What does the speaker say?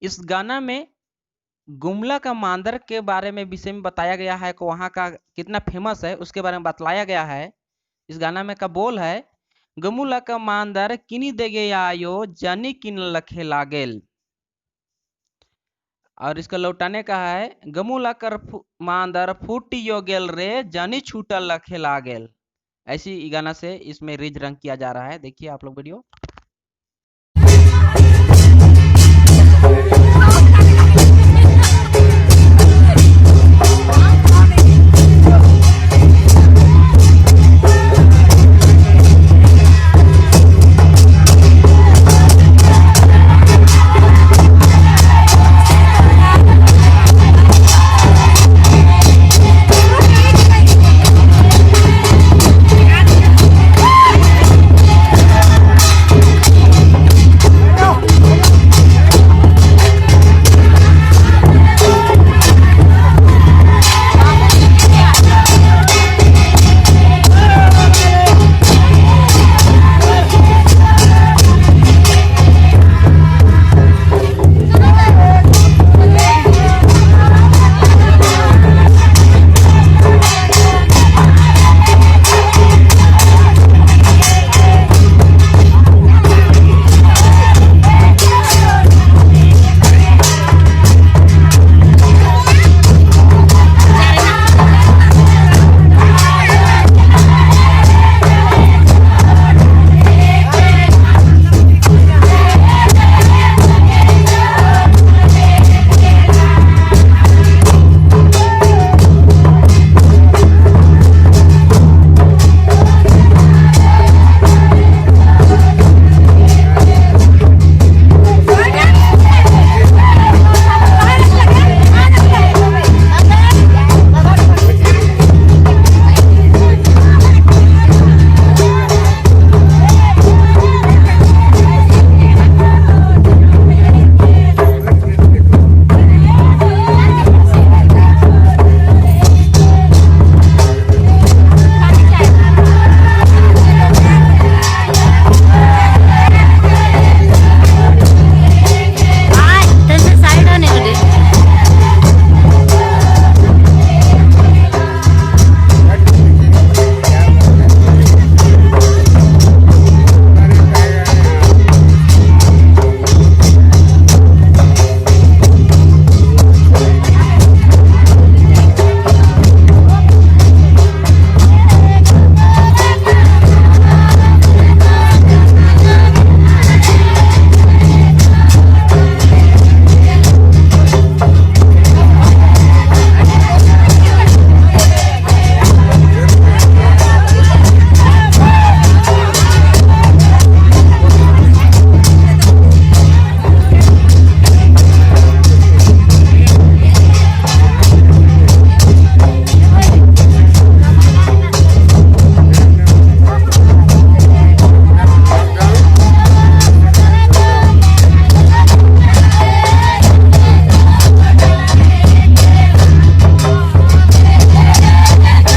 इस गाना में गुमला का मांदर के बारे में विषय में बताया गया है कि वहाँ का कितना फेमस है, उसके बारे में बतलाया गया है। इस गाना में का बोल है, गमुला का मांदर किनी देगे आयो जानी किन लखे लागेल। और इसका लौटाने का है, गमुला कर मांदर फूटियो गेल रे जानी छूटल लखे लागेल। ऐसी गाना से इसमें रिज रंग किया जा रहा है। देखिए आप लोग वीडियो।